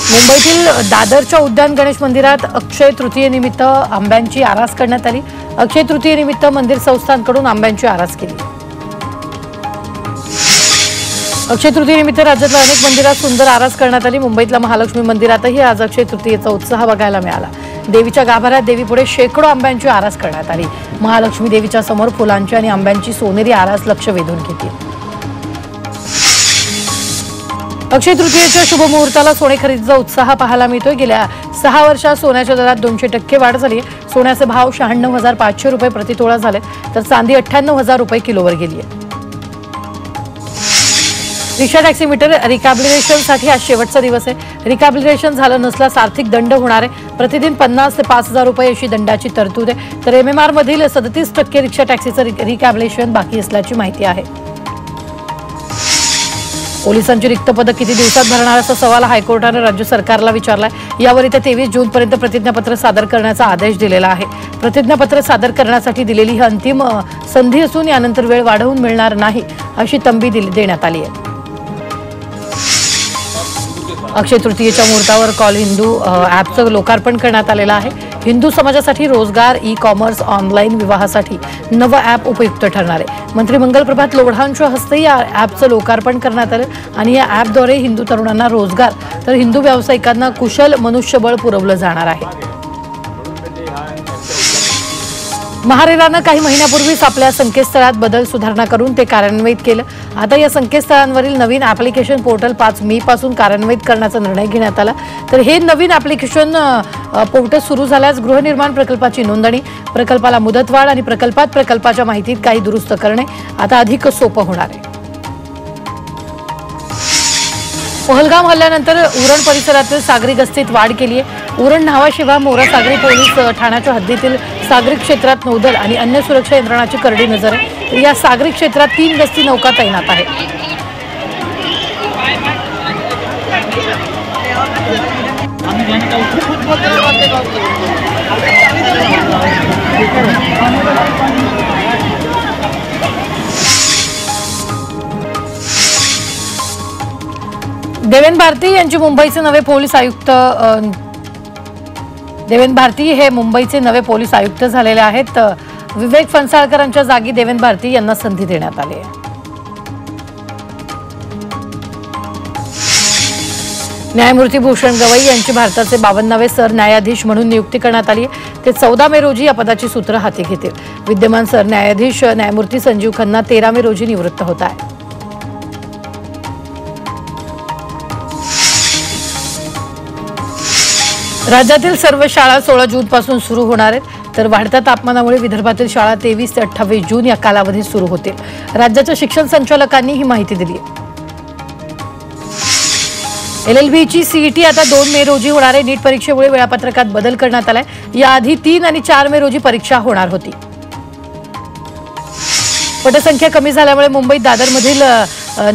मुंबईतील दादरच्या उद्यान गणेश मंदिरात अक्षय तृतीयेनिमित्त आंब्यांची आरास करण्यात आली। अक्षय तृतीयेनिमित्त मंदिर संस्थांकडून आंब्यांची आरास केली। अक्षय तृतीयेनिमित्त राज्यातल्या अनेक मंदिरात सुंदर आरास करण्यात आली। मुंबईतल्या महालक्ष्मी मंदिरातही आज अक्षय तृतीयेचा उत्साह बघायला मिळाला। देवीच्या गाभाऱ्यात देवीपुढे शेकडो आंब्यांची आरास करण्यात आली। महालक्ष्मी देवीच्या समोर फुलांची आणि आंब्यांची सोनेरी आरास लक्ष वेधून घेते। अक्षय तृतीयेच्या शुभ मुहूर्ताला सोने खरेदीचा उत्साह पाहायला मिळतोय। गेल्या 6 वर्षात सोन्याच्या दरात 200% वाढ झाली आहे। सोन्याचे भाव 96,500 रुपये प्रति तोळा झाले, तर चांदी 98,000 रुपये किलोवर गेली आहे। रिक्षा टॅक्सीमीटर रिकॅबिलिटेशनसाठी आज शेवटचा दिवस आहे। रिकॅबिलिटेशन झालं नसल्यास आर्थिक दंड होणार आहे। प्रतिदिन 50 ते 5,000 रुपये अशी दंडाची तरतूद आहे। तर MMR मधील 37% रिक्षा टॅक्सीचं रिकॅबिलिटेशन बाकी असल्याची माहिती आहे। पोलिसांची रिक्त पदं किती दिवसात भरणार असा सवाल हायकोर्टाने राज्य सरकारला विचारलाय। यावर येत्या 23 जूनपर्यंत प्रतिज्ञापत्र सादर करण्याचा आदेश दिलेला आहे। प्रतिज्ञापत्र सादर करण्यासाठी दिलेली ही अंतिम संधी असून यानंतर वेळ वाढवून मिळणार नाही अशी तंबी देण्यात आली आहे। अक्षय तृतीयेच्या मुहूर्तावर कॉल हिंदू ॲपचं लोकार्पण करण्यात आलेलं आहे। हिंदू समाजासाठी रोजगार, ई-कॉमर्स, ऑनलाईन विवाहासाठी नवं ॲप उपयुक्त ठरणार आहे। मंत्री मंगल प्रभात लोढांच्या हस्ते या ॲपचं लोकार्पण करण्यात आलं आणि या ॲपद्वारे हिंदू तरुणांना रोजगार तर हिंदू व्यावसायिकांना कुशल मनुष्यबळ पुरवलं जाणार आहे। महारेरानं काही महिन्यापूर्वीच आपल्या संकेतस्थळात बदल सुधारणा करून ते कार्यान्वित केलं। आता या संकेतस्थळांवरील नवीन ॲप्लिकेशन पोर्टल 5 मे पासून कार्यान्वित करण्याचा निर्णय घेण्यात आला। तर हे नवीन ॲप्लिकेशन पोर्टल सुरू झाल्यास गृहनिर्माण प्रकल्पाची नोंदणी, प्रकल्पाला मुदतवाढ आणि प्रकल्पाच्या माहितीत काही दुरुस्त करणे आता अधिक सोपं होणार आहे। पहलगाम हल्ल्यानंतर उरण परिसरातील सागरी गस्तीत वाढ केली आहे। उरण नावाशिवाय मोरा सागरी पोलीस ठाण्याच्या हद्दीतील सागरी क्षेत्रात नौदल आणि अन्य सुरक्षा यंत्रणाची करडी नजर आहे। या सागरी क्षेत्रात 3 गस्ती नौका तैनात आहेत। देवेंद्र भारती यांचे मुंबईचे नवे पोलीस आयुक्त देवेंद्र भारती हे मुंबईचे नवे पोलीस आयुक्त झालेले आहेत। विवेक फणसाळकरांच्या जागी देवेंद्र भारती यांना संधी देण्यात आली आहे। न्यायमूर्ती भूषण गवई यांची भारताचे 52वे सरन्यायाधीश म्हणून नियुक्ती करण्यात आली आहे। ते 14 मे रोजी या पदाची सूत्र हाती घेतील। विद्यमान सरन्यायाधीश न्यायमूर्ती संजीव खन्ना 13 मे रोजी निवृत्त होत आहेत। राज्यातील सर्व शाळा 16 जून पासून सुरू होणार आहेत। तर वाढत्या तापमानामुळे विदर्भातील शाळा 23 ते 28 जून या कालावधीत सुरू होतील। राज्याच्या शिक्षण संचालकांनी ही माहिती दिली आहे। LLBची CET आता 2 मे रोजी होणार आहे। नीट परीक्षेमुळे वेळापत्रकात बदल करण्यात आलाय। याआधी 3 आणि 4 मे रोजी परीक्षा होणार होती। पटसंख्या कमी झाल्यामुळे मुंबईत दादरमधील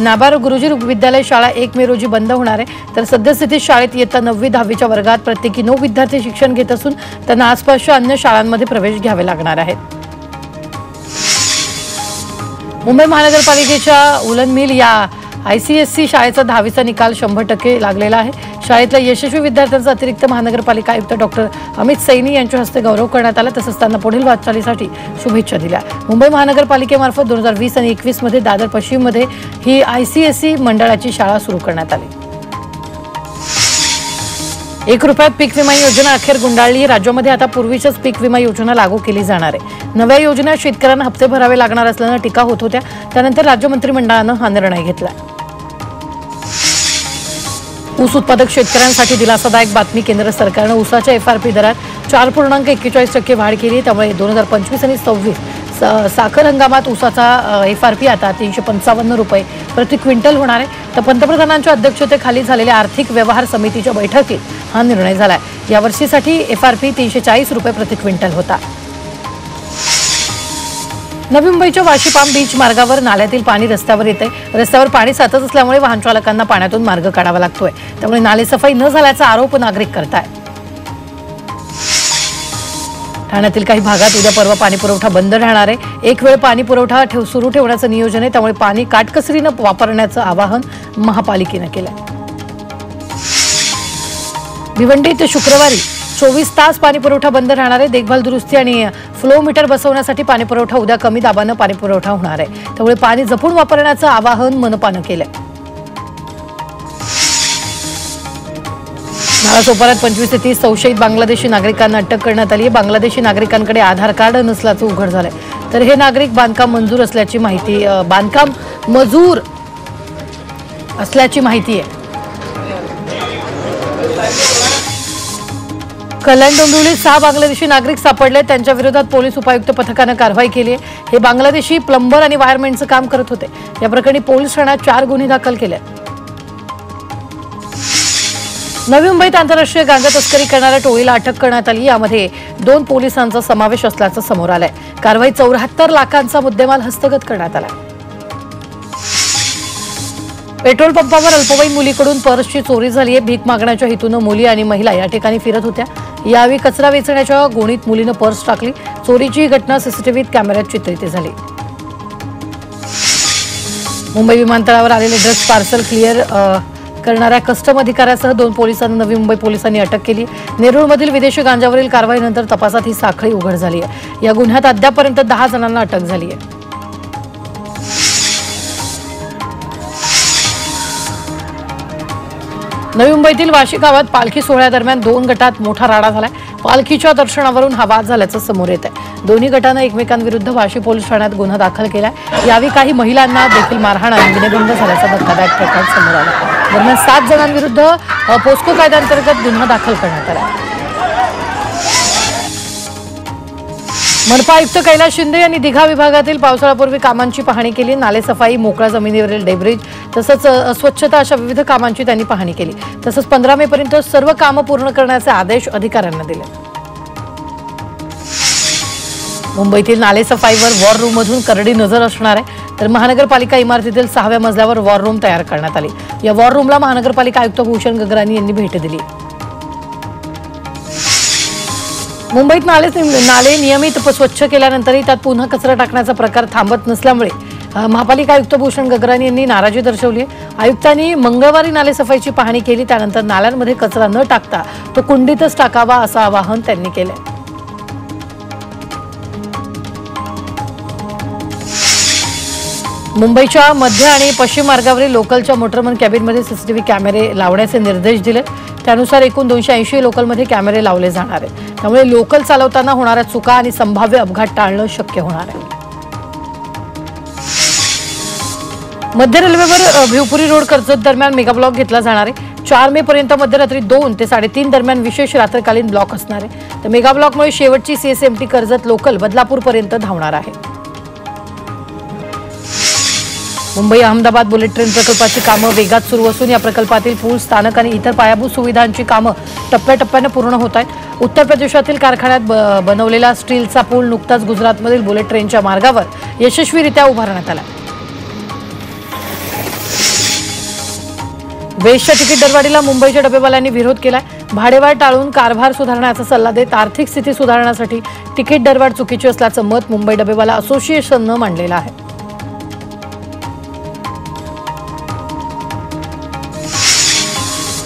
नाबार गुरुजी विद्यालय शाळा 1 मे रोजी बंद होणार आहे। तर सद्यस्थितीत शाळेत इयत्ता 9वी 10वीच्या वर्गात प्रत्येकी 9 विद्यार्थी शिक्षण घेत असून त्यांना आसपासच्या अन्य शाळांमध्ये प्रवेश घ्यावे लागणार आहेत। मुंबई महानगरपालिकेच्या उलन मिल या ICSC शाळेचा 10वीचा निकाल 100% लागलेला आहे। शाळेतल्या यशस्वी विद्यार्थ्यांचा अतिरिक्त महानगरपालिका आयुक्त डॉक्टर अमित सैनी यांच्या हस्ते गौरव करण्यात आला। तसंच त्यांना पुढील वाटचालीसाठी शुभेच्छा दिल्या। मुंबई महानगरपालिकेमार्फत 2020 आणि 21 मध्ये दादर पश्चिममध्ये ही ICSC मंडळाची शाळा सुरू करण्यात आली। 1 रुपयात पीक विमा योजना अखेर गुंडाळली। राज्यामध्ये आता पूर्वीच्याच पीक विमा योजना लागू केली जाणार आहे। नव्या योजनेत शेतकऱ्यांना हप्ते भरावे लागणार असल्यानं टीका होत होत्या। त्यानंतर राज्य मंत्रिमंडळानं हा निर्णय घेतला। ऊस उत्पादक शेतकऱ्यांसाठी दिलासादायक बातमी। केंद्र सरकारनं ऊसाच्या FRP दरात 4.41% वाढ केली। त्यामुळे 2025 आणि 26 साखर हंगामात ऊसाचा FRP आता 355 रुपये प्रति क्विंटल होणार आहे। तर पंतप्रधानांच्या अध्यक्षतेखाली झालेल्या आर्थिक व्यवहार समितीच्या बैठकीत हा निर्णय झालाय। यावर्षीसाठी FRP 340 रुपये प्रति क्विंटल होता। नवी मुंबईच्या वाशी पाम बीच मार्गावर नाल्यातील पाणी रस्त्यावर येते। रस्त्यावर पाणी साचत असल्यामुळे वाहन चालकांना पाण्यातून मार्ग काढावा लागतोय। त्यामुळे नाले सफाई न झाल्याचा आरोप नागरिक करतायत। ठाण्यातील काही भागात उद्या परवा पाणी पुरवठा बंद राहणार आहे। एक वेळ पाणी पुरवठा सुरू ठेवण्याचं नियोजन आहे। त्यामुळे पाणी काटकसरीने वापरण्याचं आवाहन महापालिकेने केलं आहे। भिवंडीत शुक्रवारी 24 तास पाणी पुरवठा बंद राहणार आहे। देखभाल दुरुस्ती आणि फ्लो मीटर बसवण्यासाठी पाणी पुरवठा उद्या कमी दाबानं पाणी पुरवठा होणार आहे, त्यामुळे पाणी जपून वापरण्याचं आवाहन मनपानं केलंय। नालासोपाऱ्यात 25 ते 30 संशयित बांगलादेशी नागरिकांना अटक करण्यात आली आहे। बांगलादेशी नागरिकांकडे आधार कार्ड नसल्याचं उघड झालंय, तर हे नागरिक बांधकाम मंजूर असल्याची माहिती बांधकाम मजूर असल्याची माहिती आहे। कल्याण डोंबिवलीत 6 बांगलादेशी नागरिक सापडले, त्यांच्या विरोधात पोलीस उपायुक्त पथकानं कारवाई केली आहे। हे बांगलादेशी प्लंबर आणि वायरमॅनचं काम करत होते। या प्रकरणी पोलीस ठाण्यात 4 गुन्हे दाखल केले। नवी मुंबईत आंतरराष्ट्रीय गांजा तस्करी करणाऱ्या टोळीला अटक करण्यात आली। यामध्ये 2 पोलिसांचा समावेश असल्याचं समोर आलंय। कारवाईत 74 लाखांचा मुद्देमाल हस्तगत करण्यात आला। पेट्रोल पंपावर अल्पवयीन मुलीकडून पर्सची चोरी झाली आहे। भीक मागण्याच्या हेतूनं मुली आणि महिला या ठिकाणी फिरत होत्या। यावेळी कचरा वेचण्याच्या गोणीत मुलीनं पर्स टाकली। चोरीची ही घटना सीसीटीव्ही कॅमेऱ्यात चित्रित झाली। मुंबई विमानतळावर आलेले ड्रग्ज पार्सल क्लिअर करणाऱ्या कस्टम अधिकाऱ्यासह 2 पोलिसांना नवी मुंबई पोलिसांनी अटक केली। नेरूळमधील विदेशी गांजावरील कारवाईनंतर तपासात ही साखळी उघड झाली आहे। या गुन्ह्यात अद्यापर्यंत 10 जणांना अटक झाली आहे। नवी मुंबईतील वाशी गावात पालखी सोहळ्यादरम्यान 2 गटात मोठा राडा झालाय। पालखीच्या दर्शनावरून हा वाद झाल्याचं समोर येत आहे। दोन्ही गटानं एकमेकांविरुद्ध वाशी पोलीस ठाण्यात गुन्हा दाखल केलाय। यावेळी काही महिलांना देखील मारहाण आणि विनयभंग झाल्याचा धक्कादायक प्रकार समोर आला। दरम्यान 7 जणांविरुद्ध पोस्को कायद्याअंतर्गत गुन्हा दाखल करण्यात आला। मनपा आयुक्त कैलास शिंदे यांनी दिघा विभागातील पावसाळ्यापूर्वी कामांची पाहणी केली। नाले सफाई, मोकळ्या जमिनीवरील डेब्रिज तसंच अस्वच्छता अशा विविध कामांची त्यांनी पाहणी केली। तसंच 15 मे पर्यंत सर्व कामं पूर्ण करण्याचे आदेश अधिकाऱ्यांना दिले। मुंबईतील नाले सफाईवर वॉर रूम मधून करडी नजर असणार आहे, तर महानगरपालिका इमारतीतील 6व्या मजल्यावर वॉर रूम तयार करण्यात आली। या वॉर रूमला महानगरपालिका आयुक्त भूषण गगरानी यांनी भेट दिली। मुंबईत नाले नियमित स्वच्छ केल्यानंतरही त्यात पुन्हा कचरा टाकण्याचा प्रकार थांबत नसल्यामुळे महापालिका आयुक्त भूषण गगरानी यांनी नाराजी दर्शवली आहे। आयुक्तांनी मंगळवारी नाले सफाईची पाहणी केली, त्यानंतर नाल्यांमध्ये कचरा न टाकता तो कुंडीतच टाकावा असं आवाहन त्यांनी केलंय। मुंबईच्या मध्य आणि पश्चिम मार्गावरील लोकलच्या मोटरमन कॅबिनमध्ये सीसीटीव्ही कॅमेरे लावण्याचे निर्देश दिले। त्यानुसार एकूण 280 लोकलमध्ये कॅमेरे लावले जाणार आहेत, त्यामुळे लोकल चालवताना होणाऱ्या चुका आणि संभाव्य अपघात टाळणं शक्य होणार आहे। मध्य रेल्वेवर भिवपुरी रोड कर्जत दरम्यान मेगा ब्लॉक घेतला जाणार आहे। 4 मे पर्यंत मध्यरात्री 2 ते 3:30 दरम्यान विशेष रात्रकालीन ब्लॉक असणार आहे। तर मेगा ब्लॉकमुळे शेवटची CSMT कर्जत लोकल बदलापूर पर्यंत धावणार आहे। मुंबई अहमदाबाद बुलेट ट्रेन प्रकल्पाची कामं वेगात सुरू असून या प्रकल्पातील पूल, स्थानक आणि इतर पायाभूत सुविधांची कामं टप्प्याटप्प्याने पूर्ण होत आहेत। उत्तर प्रदेशातील कारखान्यात बनवलेला स्टीलचा पूल नुकताच गुजरातमधील बुलेट ट्रेनच्या मार्गावर यशस्वीरित्या उभारण्यात आला। बेस्टच्या तिकीट दरवाढीला मुंबईच्या डबेवाल्यांनी विरोध केलाय। भाडेवाढ टाळून कारभार सुधारण्याचा सल्ला देत आर्थिक स्थिती सुधारण्यासाठी तिकीट दरवाढ चुकीची असल्याचं मत मुंबई डबेवाला असोसिएशननं मांडलेलं आहे।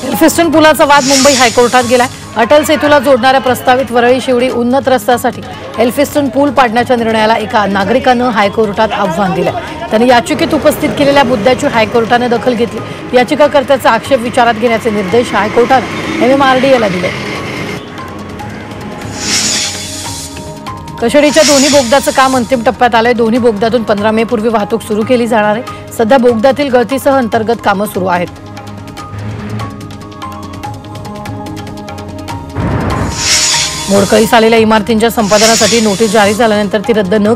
एल्फिस्टन पुलाचा वाद मुंबई हायकोर्टात गेलाय। अटल सेतूला जोडणाऱ्या प्रस्तावित वरळी शिवडी उन्नत रस्त्यासाठी एल्फिस्टन पूल पाडण्याच्या निर्णयाला एका नागरिकानं हायकोर्टात आव्हान दिलं। त्यांनी याचिकेत उपस्थित केलेल्या मुद्द्याची हायकोर्टाने दखल घेतली। याचिकाकर्त्याचा आक्षेप विचारात घेण्याचे निर्देश हायकोर्टाने MMRDAला दिले। कशेडीच्या दोन्ही बोगद्याचं काम अंतिम टप्प्यात आलंय। दोन्ही बोगद्यातून 15 मे पूर्वी वाहतूक सुरू केली जाणार आहे। सध्या बोगद्यातील गळतीसह अंतर्गत कामं सुरू आहेत। मोडकळीस आलेल्या इमारतींच्या संपादनासाठी नोटीस जारी झाल्यानंतर ती रद्द न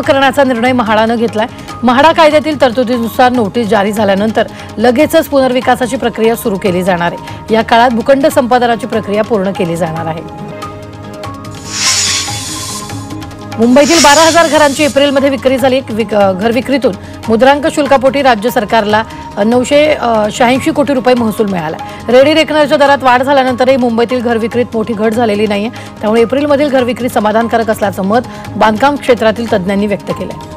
करण्याचा निर्णय म्हाडानं घेतलाय। म्हाडा कायद्यातील तरतुदीनुसार नोटीस जारी झाल्यानंतर लगेचच पुनर्विकासाची प्रक्रिया सुरू केली जाणार आहे। या काळात भूखंड संपादनाची प्रक्रिया पूर्ण केली जाणार आहे। मुंबईतील 12,000 घरांची एप्रिलमध्ये विक्री झाली। घर विक्रीतून मुद्रांक शुल्कापोटी राज्य सरकारला 986 कोटी रुपये महसूल मिळाला। रेडी रेकनरच्या दरात वाढ झाल्यानंतरही मुंबईतील घर विक्रीत मोठी घट झालेली नाहीये, त्यामुळे एप्रिलमधील घर विक्री समाधानकारक असल्याचं मत बांधकाम क्षेत्रातील तज्ज्ञांनी व्यक्त केलंय।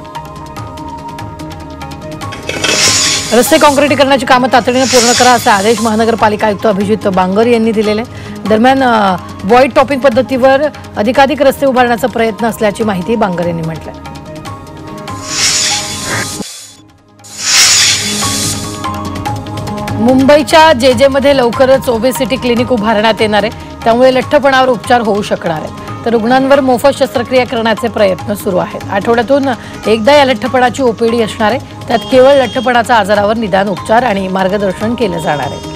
रस्ते काँक्रिटीकरणाची कामं तातडीने पूर्ण करा असे आदेश महानगरपालिका आयुक्त अभिजित बांगर यांनी दिलेले. दरम्यान व्हॉइड टॉपिंग पद्धतीवर अधिकाधिक रस्ते उभारण्याचा प्रयत्न असल्याची माहिती बांगर यांनी म्हटलं. मुंबईच्या जेजेमध्ये लवकरच ओबेसिटी क्लिनिक उभारण्यात येणार आहे. त्यामुळे लठ्ठपणावर उपचार होऊ शकणार आहेत. तर रुग्णांवर मोफत शस्त्रक्रिया करण्याचे प्रयत्न सुरू आहेत. आठवड्यातून एकदा या लठ्ठपणाची ओपीडी असणार आहे. त्यात केवळ लठ्ठपणाच्या आजारावर निदान, उपचार आणि मार्गदर्शन केलं जाणार आहे.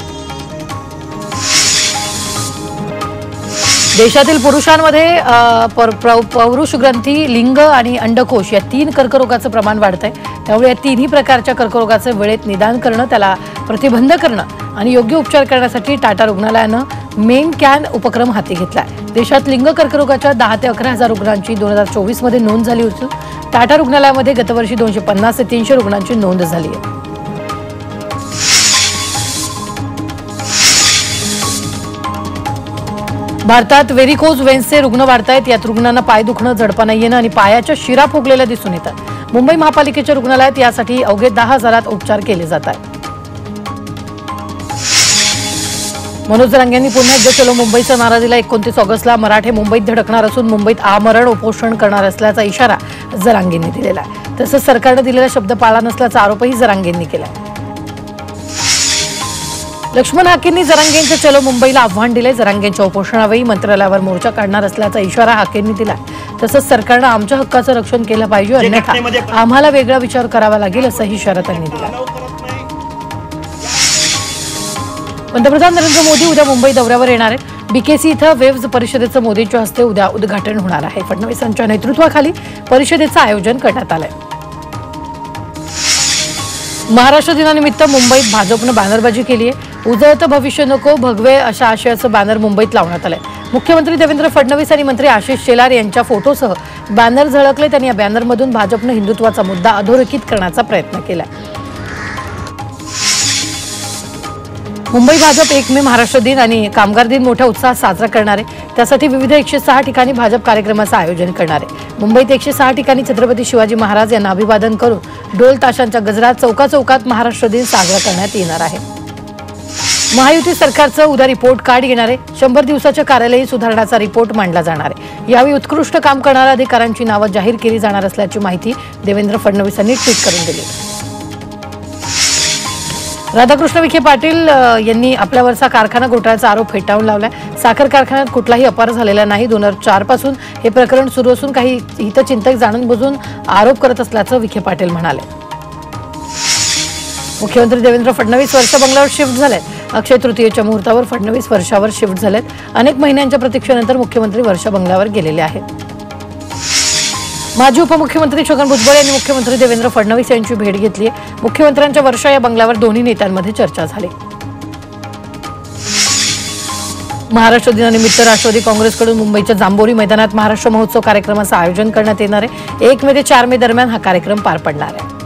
देशातील पुरुषांमध्ये पौरुष ग्रंथी, लिंग आणि अंडकोश या 3 कर्करोगाचं प्रमाण वाढतंय. त्यामुळे या तिन्ही प्रकारच्या कर्करोगाचं वेळेत निदान करणं, त्याला प्रतिबंध करणं आणि योग्य उपचार करण्यासाठी टाटा रुग्णालयानं मेन कॅन उपक्रम हाती घेतलाय. देशात लिंग कर्करोगाच्या 10 ते 11 हजार रुग्णांची 2024 मध्ये नोंद झाली होती. टाटा रुग्णालयामध्ये गतवर्षी 250 ते 300 रुग्णांची नोंद झाली आहे. भारतात व्हेरिकोज वेन्सचे रुग्ण वाढतायत. यात रुग्णांना पाय दुखणं, जडपणा येणं आणि पायाच्या शिरा फुगलेल्या दिसून येतात. मुंबई महापालिकेच्या रुग्णालयात यासाठी अवघे 10,000 उपचार केले जात आहेत. मनोज जरांगे यांनी पुन्हा एकदा चलो मुंबईचा नारा दिला. 29 ऑगस्टला मराठे मुंबईत धडकणार असून मुंबईत आमरण उपोषण करणार असल्याचा इशारा जरांगेंनी दिलेला आहे. तसंच सरकारने दिलेला शब्द पाळला नसल्याचा आरोपही जरांगेंनी केला. लक्ष्मण हाकेंनी जरांगेंच्या चलो मुंबईला आव्हान दिले. जरांगेंच्या उपोषणावेळी मंत्रालयावर मोर्चा काढणार असल्याचा इशारा हाकेंनी दिला. तसंच सरकारनं आमच्या हक्काचं रक्षण केलं पाहिजे, अन्यथा आम्हाला वेगळा विचार करावा लागेल असाही इशारा त्यांनी दिला. पंतप्रधान नरेंद्र मोदी उद्या मुंबई दौऱ्यावर येणार आहेत. बीकेसी इथं वेव्ज परिषदेचं मोदींच्या हस्ते उद्या उद्घाटन होणार आहे. फडणवीसांच्या नेतृत्वाखाली परिषदेचं आयोजन करण्यात आलंय. महाराष्ट्र दिनानिमित्त मुंबईत भाजपनं बॅनरबाजी केली आहे. उजळतं भविष्य नको, भगवे अशा आशयाचं बॅनर मुंबईत लावण्यात आलंय. मुख्यमंत्री देवेंद्र फडणवीस आणि मंत्री आशिष शेलार यांच्या फोटोसह बॅनर झळकले. त्यांनी या बॅनरमधून भाजपनं हिंदुत्वाचा मुद्दा अधोरेखित करण्याचा प्रयत्न केला. मुंबई भाजप 1 मे महाराष्ट्र दिन आणि कामगार दिन मोठ्या उत्साहात साजरा करणार आहे. त्यासाठी विविध 106 ठिकाणी भाजप कार्यक्रमाचं आयोजन करणार आहे. मुंबईत 106 ठिकाणी छत्रपती शिवाजी महाराज यांना अभिवादन करून ढोल ताशांच्या गजरात चौकाचौकात महाराष्ट्र दिन साजरा करण्यात येणार आहे. महायुती सरकारचं उद्या रिपोर्ट कार्ड येणार आहे. 100 दिवसाच्या कार्यालयीन सुधारणाचा रिपोर्ट मांडला जाणार आहे. यावेळी उत्कृष्ट काम करणाऱ्या अधिकाऱ्यांची नावं जाहीर केली जाणार असल्याची माहिती देवेंद्र फडणवीसांनी ट्विट करून दिली. राधाकृष्ण विखे पाटील यांनी आपल्यावरचा कारखाना घोटाळ्याचा आरोप फेटाळून लावलाय. साखर कारखान्यात कुठलाही अपार झालेला नाही. 2004 पासून हे प्रकरण सुरू असून काही हितचिंतक जाणून बुजून आरोप करत असल्याचं विखे पाटील म्हणाले. मुख्यमंत्री देवेंद्र फडणवीस वर्षा बंगल्यावर शिफ्ट झालेत. अक्षय तृतीयेच्या मुहूर्तावर फडणवीस वर्षावर शिफ्ट झालेत. अनेक महिन्यांच्या प्रतीक्षेनंतर मुख्यमंत्री वर्षा बंगल्यावर गेलेले आहेत. माजी उपमुख्यमंत्री छगन भुजबळ यांनी मुख्यमंत्री देवेंद्र फडणवीस यांची भेट घेतली आहे. मुख्यमंत्र्यांच्या वर्षा या बंगल्यावर दोन्ही नेत्यांमध्ये चर्चा झाली. महाराष्ट्र दिनानिमित्त राष्ट्रवादी काँग्रेसकडून मुंबईच्या जांभोरी मैदानात महाराष्ट्र महोत्सव कार्यक्रमाचं आयोजन करण्यात येणार आहे. 1 मे ते 4 मे दरम्यान हा कार्यक्रम पार पडणार आहे.